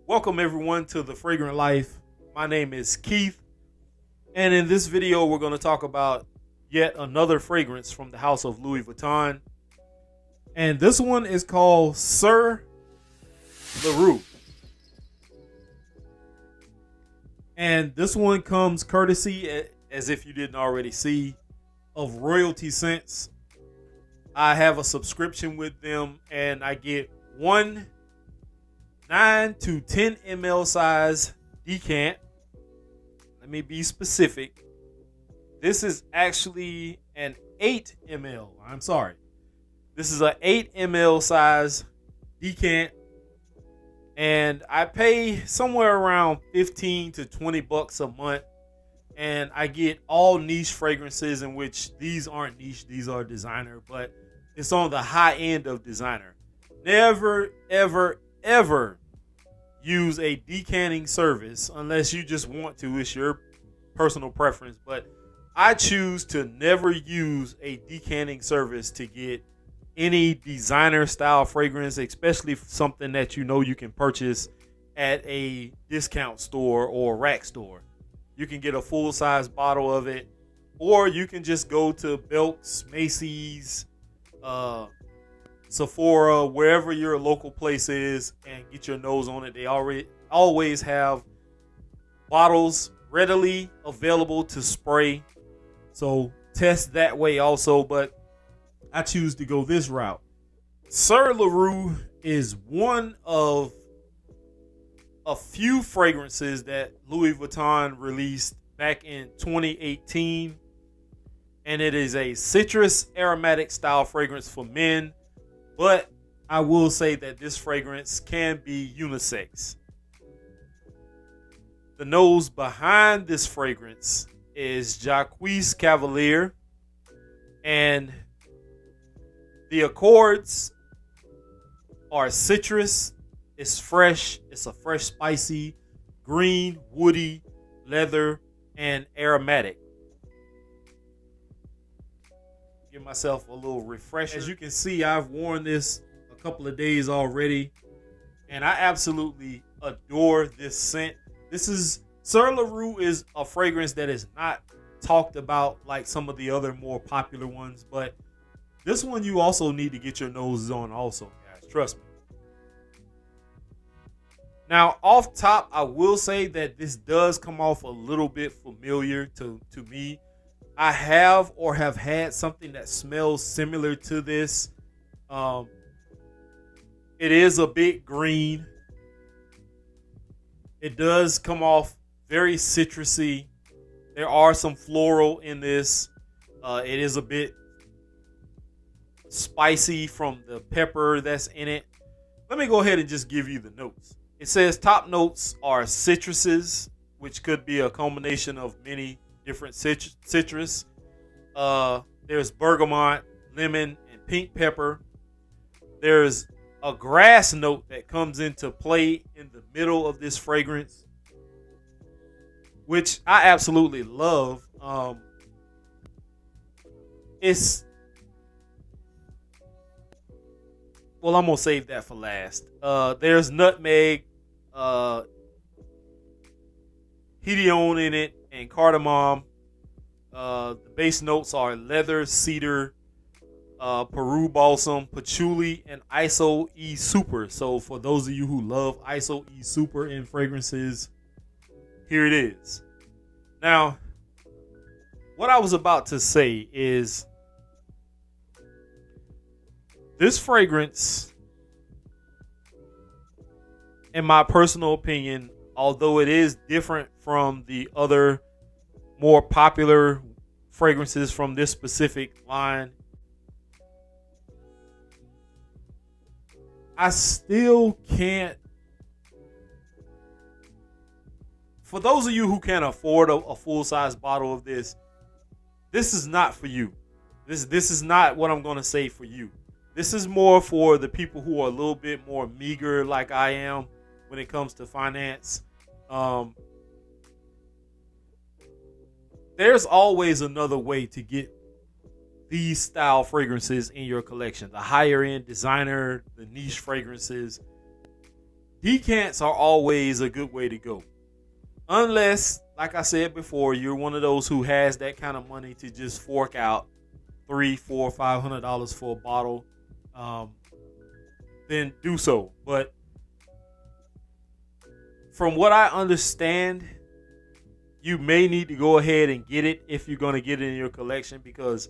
Welcome everyone to The Fragrant Life. My name is Keith, and in this video we're going to talk about yet another fragrance from the house of Louis Vuitton. And this one is called Sir LaRue. And this one comes courtesy, as if you didn't already see, of Royalty Scents. I have a subscription with them and I get one 9 to 10 ml size decant. Let me be specific. This is actually an 8 ml. I'm sorry. This is an 8 ml size decant. And I pay somewhere around 15 to 20 bucks a month. And I get all niche fragrances, in which these aren't niche, these are designer, but it's on the high end of designer. Never, ever, ever use a decanting service unless you just want to. It's your personal preference, but I choose to never use a decanting service to get any designer style fragrance, especially something that you know you can purchase at a discount store or rack store. You can get a full size bottle of it, or you can just go to Belk's, Macy's, Sephora, wherever your local place is, and get your nose on it. They always have bottles readily available to spray, so test that way also. But I choose to go this route. Sir LaRue is one of a few fragrances that Louis Vuitton released back in 2018, and it is a citrus aromatic style fragrance for men. But I will say that this fragrance can be unisex. The nose behind this fragrance is Jacques Cavalier, and the accords are citrus. It's fresh. It's a fresh, spicy, green, woody, leather, and aromatic. Give myself a little refresher. As you can see, I've worn this a couple of days already, and I absolutely adore this scent. Sir LaRue is a fragrance that is not talked about like some of the other more popular ones, but this one you also need to get your noses on also, guys. Trust me. Now, off top, I will say that this does come off a little bit familiar to me. I have had something that smells similar to this. It is a bit green. It does come off very citrusy. There are some floral in this. It is a bit spicy from the pepper that's in it. Let me go ahead and just give you the notes. It says top notes are citruses, which could be a combination of many different citrus. There's bergamot, lemon, and pink pepper. There's a grass note that comes into play in the middle of this fragrance, which I absolutely love. I'm gonna save that for last. There's nutmeg, hedione in it, and cardamom. The base notes are leather, cedar, Peru balsam, patchouli, and ISO E Super. So for those of you who love ISO E Super in fragrances, here it is. Now, what I was about to say is this fragrance, in my personal opinion, although it is different from the other more popular fragrances from this specific line, I still can't. For those of you who can't afford a full-size bottle of this, this is not for you. This is not what I'm going to say for you. This is more for the people who are a little bit more meager like I am when it comes to finance. There's always another way to get these style fragrances in your collection. The higher end designer, the niche fragrances. decants are always a good way to go. Unless, like I said before, you're one of those who has that kind of money to just fork out $300, $400, $500 for a bottle, then do so. But from what I understand, you may need to go ahead and get it if you're going to get it in your collection, because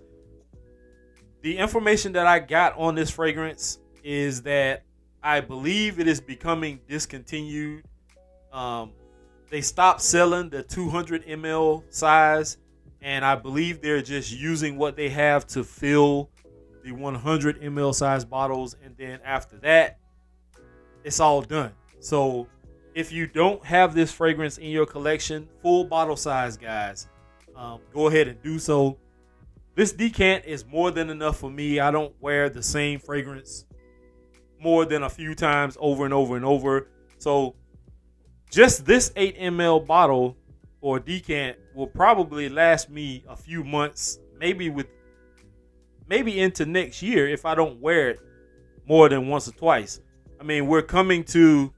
the information that I got on this fragrance is that I believe it is becoming discontinued. They stopped selling the 200 ml size, and I believe they're just using what they have to fill the 100 ml size bottles, and then after that, it's all done. So if you don't have this fragrance in your collection, full bottle size, guys, go ahead and do so. This decant is more than enough for me. I don't wear the same fragrance more than a few times over and over and over. So just this 8 ml bottle or decant will probably last me a few months, maybe into next year if I don't wear it more than once or twice. I mean, we're coming to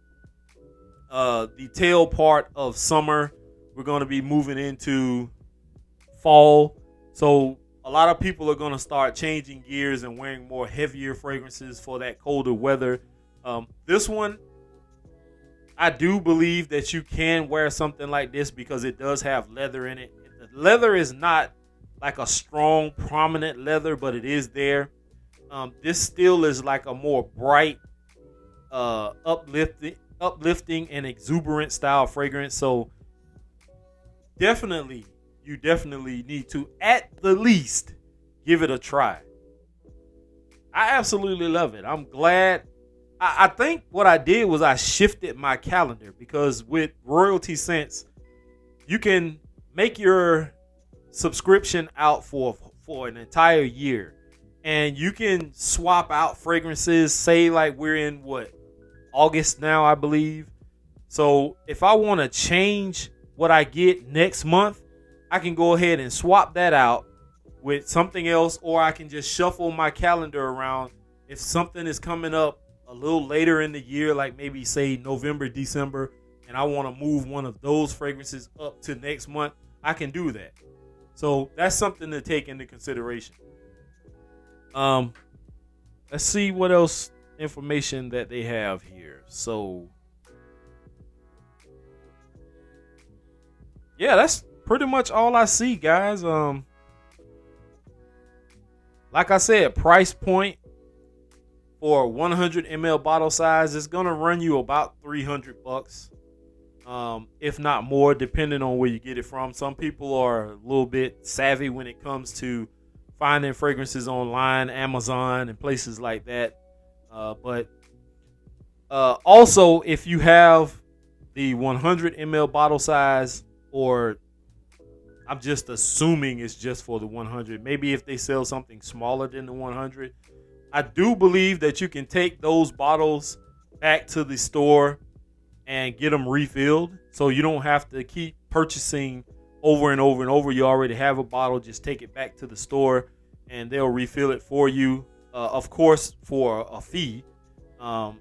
the tail part of summer. We're going to be moving into fall. So a lot of people are going to start changing gears and wearing more heavier fragrances for that colder weather. This one, I do believe that you can wear something like this because it does have leather in it. The leather is not like a strong, prominent leather, but it is there. This still is like a more bright, uplifting and exuberant style fragrance. So you definitely need to, at the least, give it a try. I absolutely love it. I'm glad. I think what I did was I shifted my calendar, because with Royalty Scents, you can make your subscription out for an entire year, and you can swap out fragrances. Say like we're in August now, I believe. So if I want to change what I get next month, I can go ahead and swap that out with something else, or I can just shuffle my calendar around. If something is coming up a little later in the year, like maybe say November, December, and I want to move one of those fragrances up to next month, I can do that. So that's something to take into consideration. Let's see what else information that they have here. So yeah, that's pretty much all I see, guys. Like I said, price point for a 100 ml bottle size is gonna run you about $300, if not more, depending on where you get it from. Some people are a little bit savvy when it comes to finding fragrances online, Amazon, and places like that. But also, if you have the 100 ml bottle size, or I'm just assuming it's just for the 100. Maybe if they sell something smaller than the 100, I do believe that you can take those bottles back to the store and get them refilled. So you don't have to keep purchasing over and over and over. You already have a bottle. Just take it back to the store and they'll refill it for you. Of course, for a fee. I'm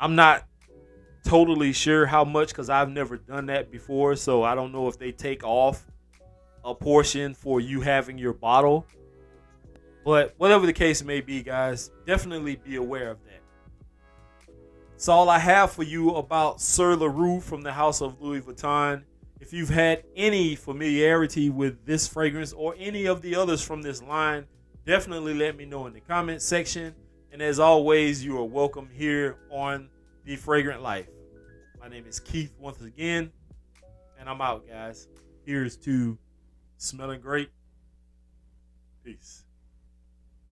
not totally sure how much, because I've never done that before. So I don't know if they take off a portion for you having your bottle. But whatever the case may be, guys, definitely be aware of that. That's all I have for you about Sir LaRue from the House of Louis Vuitton. If you've had any familiarity with this fragrance or any of the others from this line, definitely let me know in the comment section. And as always, you are welcome here on The Fragrant Life. My name is Keith once again, and I'm out, guys. Here's to smelling great. Peace.